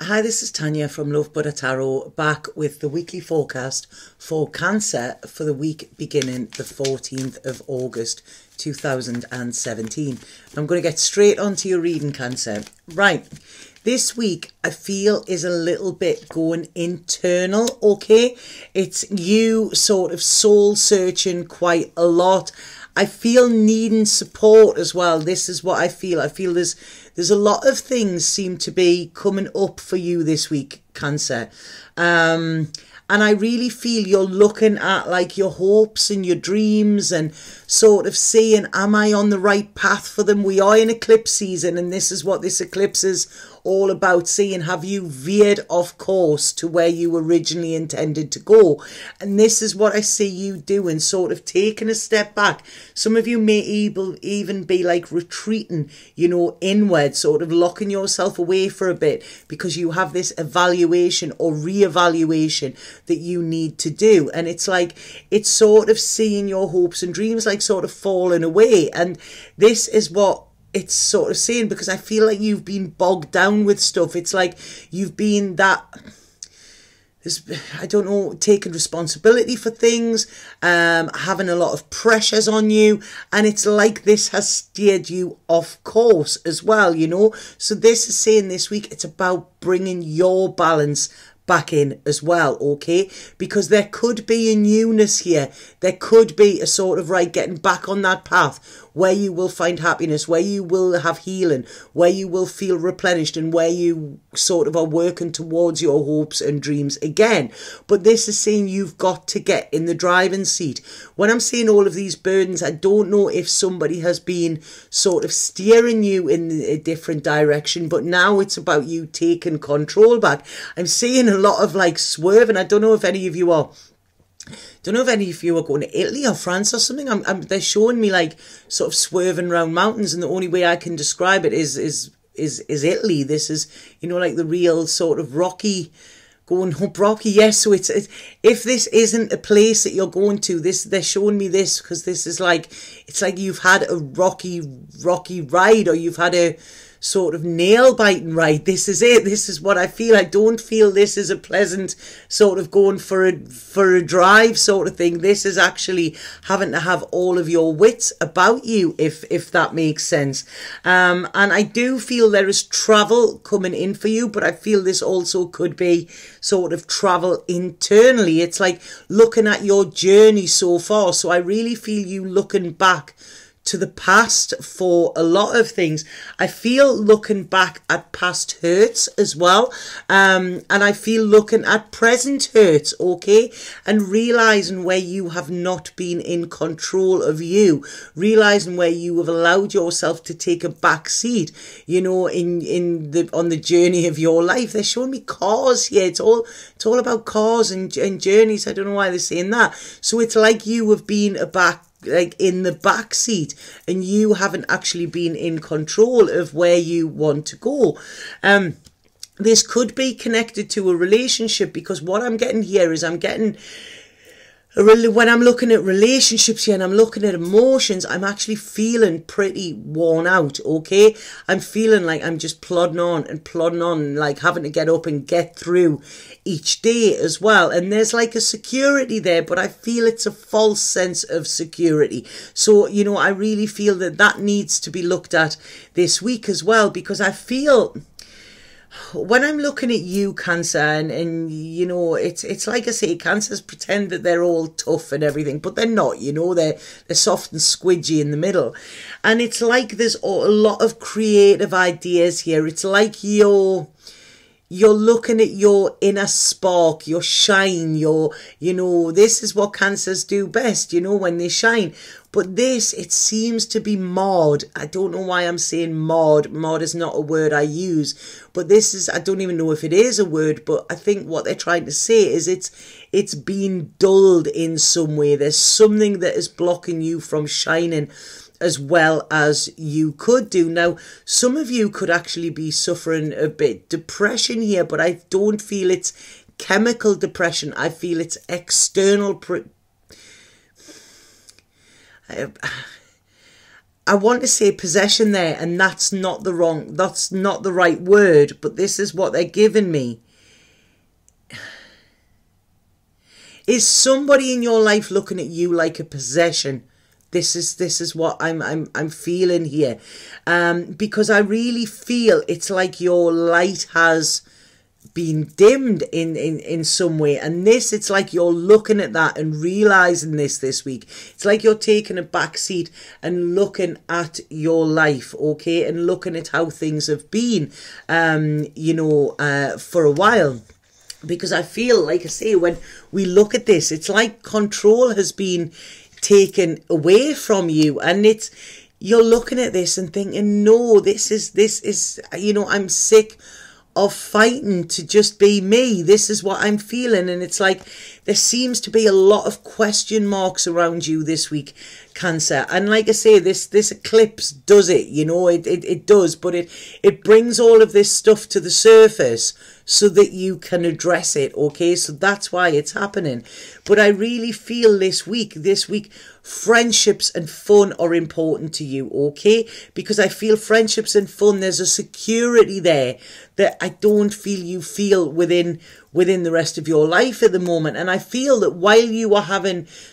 Hi, this is Tanya from Love Buddha Tarot, back with the weekly forecast for Cancer for the week beginning the 14th of August 2017. I'm going to get straight onto your reading, Cancer. Right, this week I feel is a little bit going internal, okay? It's you sort of soul searching quite a lot. I feel needing support as well. This is what I feel. I feel there's a lot of things seem to be coming up for you this week, Cancer. And I really feel you're looking at like your hopes and your dreams and sort of seeing, am I on the right path for them? We are in eclipse season, and this is what this eclipse is all about, seeing have you veered off course to where you originally intended to go. And this is what I see you doing, sort of taking a step back. Some of you may even be like retreating, you know, inward, sort of locking yourself away for a bit because you have this evaluation or re-evaluation that you need to do. And it's like, it's sort of seeing your hopes and dreams like sort of falling away. And this is what it's sort of saying, because I feel like you've been bogged down with stuff. It's like you've been that, I don't know, taking responsibility for things, having a lot of pressures on you, and it's like this has steered you off course as well, you know. So this is saying this week it's about bringing your balance back in as well, okay? Because there could be a newness here. There could be a sort of, right, getting back on that path where you will find happiness, where you will have healing, where you will feel replenished, and where you sort of are working towards your hopes and dreams again. But this is saying you've got to get in the driving seat. When I'm saying all of these burdens, I don't know if somebody has been sort of steering you in a different direction, but now it's about you taking control back. I'm seeing a lot of like swerving. I don't know if any of you are going to Italy or France or something. They're showing me like sort of swerving around mountains, and the only way I can describe it is Italy. This is, you know, like the real sort of rocky, going up rocky. Yes, so it's if this isn't a place that you're going to, they're showing me this because this is like, it's like you've had a rocky ride, or you've had a sort of nail-biting ride. This is it. This is what I feel. I don't feel this is a pleasant sort of going for a drive sort of thing. This is actually having to have all of your wits about you, if that makes sense. And I do feel there is travel coming in for you, but I feel this also could be sort of travel internally. It's like looking at your journey so far. So I really feel you looking back to the past for a lot of things. I feel looking back at past hurts as well, and I feel looking at present hurts, okay, and realizing where you have not been in control of you, realizing where you have allowed yourself to take a back seat, you know, on the journey of your life. They're showing me cars here. It's all about cars and journeys. I don't know why they're saying that. So it's like you have been in the back seat, and you haven't actually been in control of where you want to go. This could be connected to a relationship, because what I'm getting here is when I'm looking at relationships here and I'm looking at emotions, I'm actually feeling pretty worn out, okay? I'm feeling like I'm just plodding on, like having to get up and get through each day as well. And there's like a security there, but I feel it's a false sense of security. So, you know, I really feel that needs to be looked at this week as well, because I feel when I'm looking at you, Cancer, and you know, it's like I say, Cancers pretend that they're all tough and everything, but they're not, you know, they're soft and squidgy in the middle. And it's like there's a lot of creative ideas here. It's like you're looking at your inner spark, your shine, you know, this is what Cancers do best, you know, when they shine. But this, it seems to be marred. I don't know why I'm saying marred. Marred is not a word I use. But this is, I don't even know if it is a word, but I think what they're trying to say is it's being dulled in some way. There's something that is blocking you from shining as well as you could do. Now, some of you could actually be suffering a bit depression here, but I don't feel it's chemical depression. I feel it's external I want to say possession there, and that's not the right word, but this is what they're giving me. Is somebody in your life looking at you like a possession? This is what I'm feeling here, because I really feel it's like your light has been dimmed in some way, and it's like you're looking at that and realizing this week. It's like you're taking a back seat and looking at your life, okay, and looking at how things have been, for a while. Because I feel, like I say, when we look at this, it's like control has been taken away from you, and you're looking at this and thinking, no, this is I'm sick of fighting to just be me. This is what I'm feeling. And it's like there seems to be a lot of question marks around you this week, Cancer. And like I say, this eclipse does it, it does, but it brings all of this stuff to the surface so that you can address it, okay? So that's why it's happening. But I really feel this week, friendships and fun are important to you, okay? Because I feel friendships and fun, there's a security there that I don't feel you feel within the rest of your life at the moment. And I feel that while you are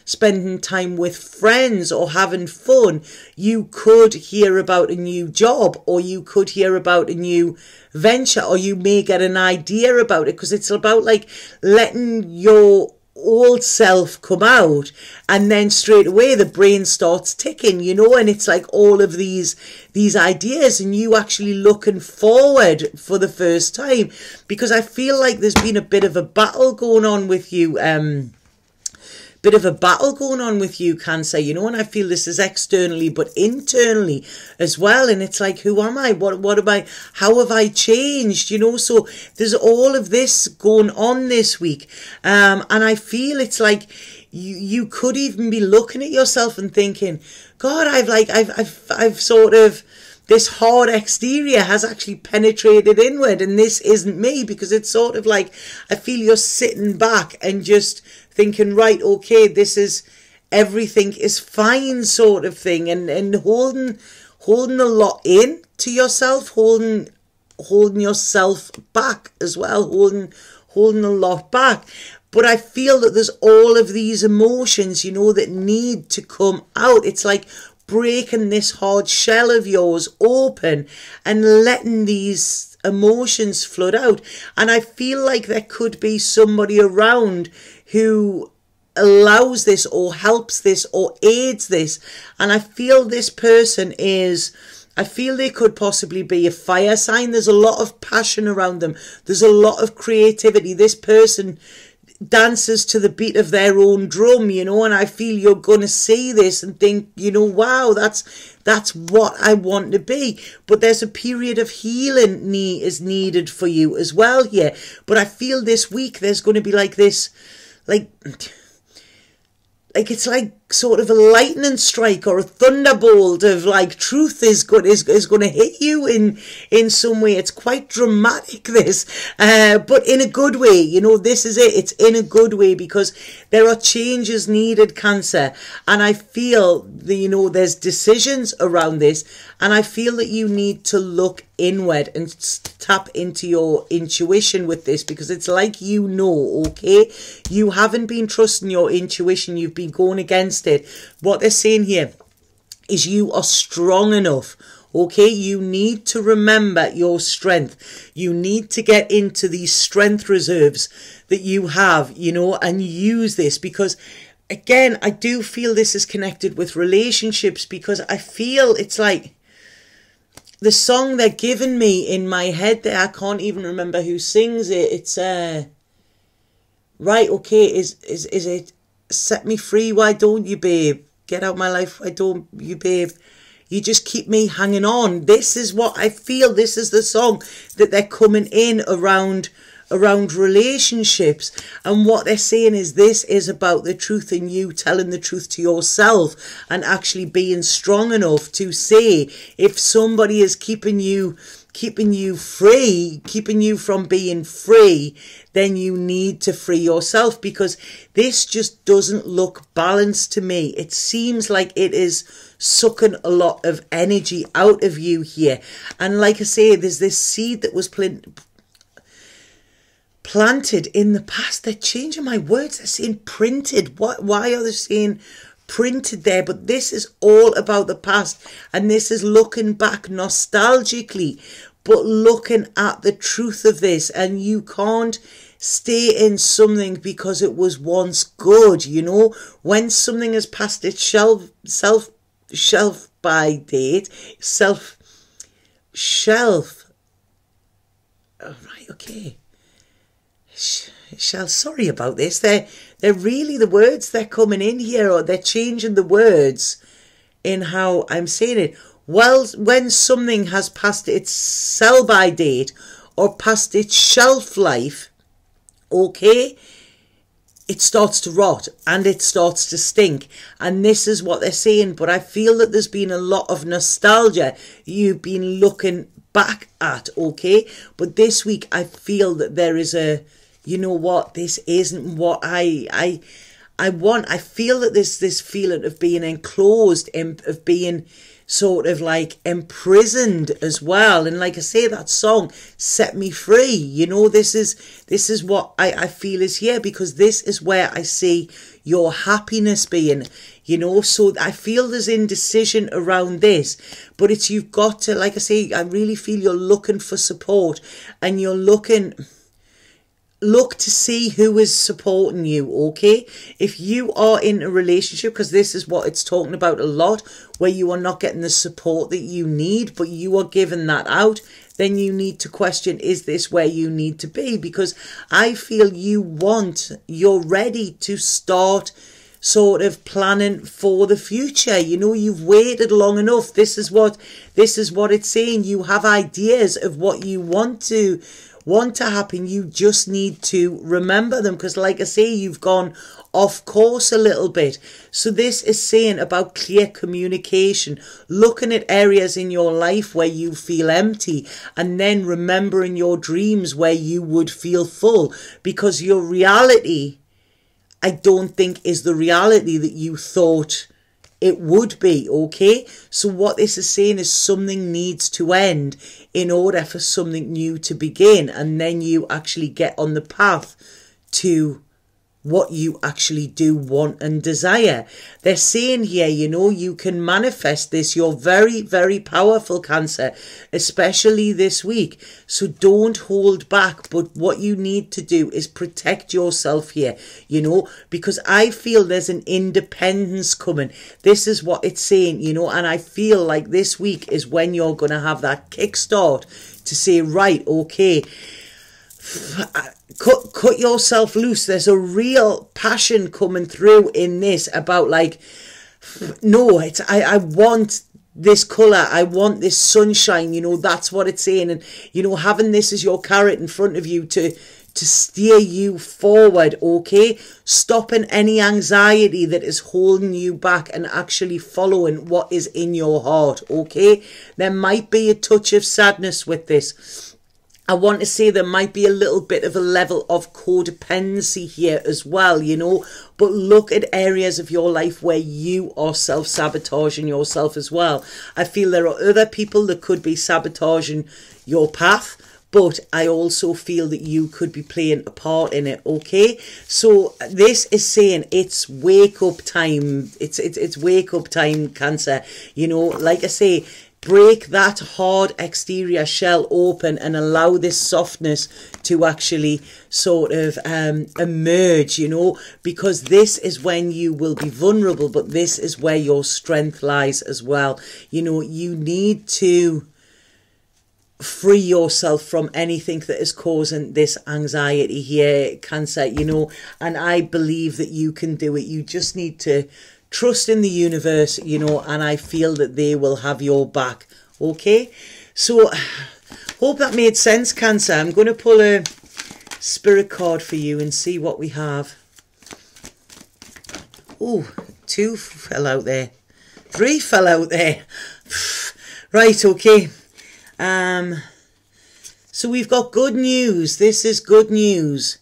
spending time with friends or having fun, you could hear about a new job, or you could hear about a new venture, or you may get an idea about it, because it's about like letting your old self come out, and then straight away the brain starts ticking, and it's like all of these ideas, and you actually looking forward for the first time, because I feel like there's been a bit of a battle going on with you, Cancer, and I feel this is externally but internally as well. And it's like, who am I? What am I? How have I changed? So there's all of this going on this week, and I feel it's like you could even be looking at yourself and thinking, God, I've sort of, this hard exterior has actually penetrated inward, and this isn't me, because it's sort of like I feel you're sitting back and just thinking, right, okay, everything is fine, sort of thing, and holding a lot in to yourself, holding yourself back as well, holding a lot back. But I feel that there's all of these emotions, that need to come out. It's like breaking this hard shell of yours open and letting these emotions flood out. And I feel like there could be somebody around who allows this or helps this or aids this. And I feel this person I feel they could possibly be a fire sign. There's a lot of passion around them. There's a lot of creativity. This person dances to the beat of their own drum, and I feel you're going to see this and think, wow, that's what I want to be. But there's a period of healing is needed for you as well here. But I feel this week there's going to be like this, like it's like sort of a lightning strike or a thunderbolt of like truth is going to hit you in some way. It's quite dramatic, this, but in a good way. This is it. It's in a good way, because there are changes needed, Cancer, and I feel that there's decisions around this, and I feel that you need to look inward and tap into your intuition with this, because it's like okay, you haven't been trusting your intuition. You've been going against it. What they're saying here is you are strong enough, okay? You need to remember your strength. You need to get into these strength reserves that you have, and use this, because again, I do feel this is connected with relationships, because I feel it's like the song they're giving me in my head there, I can't even remember who sings it. It's right, okay, is it Set Me Free, Why Don't You, Babe? Get Out My Life, Why Don't You, Babe? You Just Keep Me Hanging On. This is what I feel. This is the song that they're coming in around relationships. And what they're saying is this is about the truth, and you telling the truth to yourself, and actually being strong enough to say if somebody is keeping you keeping you free, keeping you from being free, then you need to free yourself, because this just doesn't look balanced to me. It seems like it is sucking a lot of energy out of you here. And like I say, there's this seed that was planted in the past. They're changing my words. They're saying printed. Why are they saying printed there? But this is all about the past, and this is looking back nostalgically, but looking at the truth of this. And you can't stay in something because it was once good. You know, when something has passed its shelf by date, all right, okay. Sorry about this. They're really, the words they're coming in here, or they're changing the words in how I'm saying it. Well, when something has passed its sell-by date or past its shelf life, okay, it starts to rot and it starts to stink. And this is what they're saying. But I feel that there's been a lot of nostalgia you've been looking back at, okay? But this week I feel that there is a, you know what, this isn't what I want. I feel that there's this feeling of being enclosed, of being sort of like imprisoned as well. And like I say, that song Set Me Free, you know, this is what I feel is here, because this is where I see your happiness being, you know. So I feel there's indecision around this, but it's, you've got to, like I say, I really feel you're looking for support, and you're look to see who is supporting you, okay? If you are in a relationship, because this is what it's talking about a lot, where you are not getting the support that you need, but you are giving that out, then you need to question, is this where you need to be? Because I feel you're ready to start sort of planning for the future. You know, you've waited long enough. This is what it's saying. You have ideas of what you want to happen. You just need to remember them, because like I say, you've gone off course a little bit. So this is saying about clear communication, looking at areas in your life where you feel empty, and then remembering your dreams where you would feel full, because your reality, I don't think, is the reality that you thought it would be, okay? So what this is saying is something needs to end in order for something new to begin, and then you actually get on the path to what you actually do want and desire. They're saying here, you know, you can manifest this. You're very, very powerful, Cancer, especially this week. So don't hold back. But what you need to do is protect yourself here, you know, because I feel there's an independence coming. This is what it's saying, you know, and I feel like this week is when you're going to have that kickstart to say, right, okay, cut yourself loose. There's a real passion coming through in this about like, no, it's I want this colour, I want this sunshine, you know, that's what it's saying. And you know, having this as your carrot in front of you to steer you forward, okay? Stopping any anxiety that is holding you back and actually following what is in your heart, okay? There might be a touch of sadness with this. I want to say there might be a little bit of a level of codependency here as well, you know, but look at areas of your life where you are self-sabotaging yourself as well. I feel there are other people that could be sabotaging your path, but I also feel that you could be playing a part in it, okay? So this is saying it's wake up time. It's wake up time, Cancer. You know, like I say, break that hard exterior shell open and allow this softness to actually sort of emerge, you know, because this is when you will be vulnerable, but this is where your strength lies as well. You know, you need to free yourself from anything that is causing this anxiety here, Cancer, you know, and I believe that you can do it. You just need to trust in the universe, you know, and I feel that they will have your back, okay? So, hope that made sense, Cancer. I'm going to pull a spirit card for you and see what we have. Oh, 2 fell out there. 3 fell out there. Right, okay. So we've got good news. This is good news.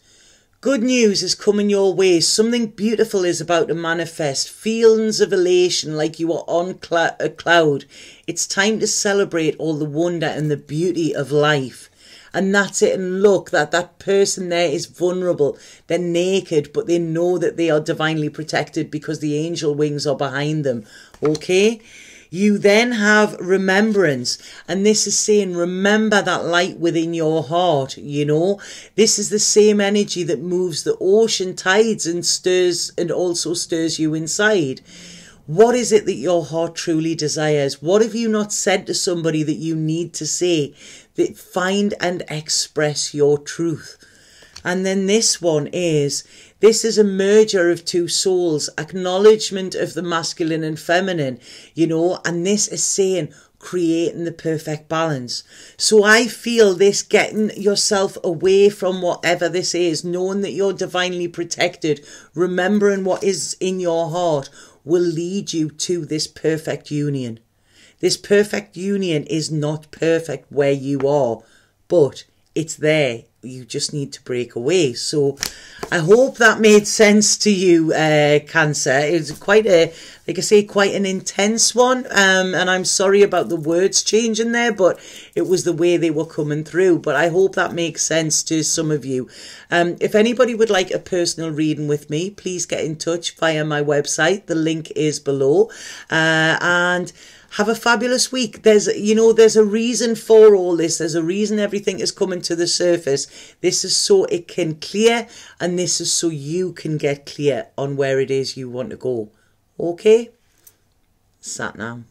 Good news is coming your way. Something beautiful is about to manifest. Feelings of elation like you are on a cloud. It's time to celebrate all the wonder and the beauty of life. And that's it. And look, that person there is vulnerable. They're naked, but they know that they are divinely protected because the angel wings are behind them. Okay? You then have remembrance, and this is saying remember that light within your heart. You know, this is the same energy that moves the ocean tides and also stirs you inside. What is it that your heart truly desires? What have you not said to somebody that you need to say? That find and express your truth. And then this is a merger of two souls, acknowledgement of the masculine and feminine, you know, and this is saying creating the perfect balance. So I feel this getting yourself away from whatever this is, knowing that you're divinely protected, remembering what is in your heart will lead you to this perfect union. This perfect union is not perfect where you are, but it's there. You just need to break away. So I hope that made sense to you, Cancer. It was quite an intense one. And I'm sorry about the words changing there, but it was the way they were coming through. But I hope that makes sense to some of you. If anybody would like a personal reading with me, please get in touch via my website. The link is below. And have a fabulous week. There's a reason for all this. There's a reason everything is coming to the surface. This is so it can clear, and this is so you can get clear on where it is you want to go. Okay? Sat Nam.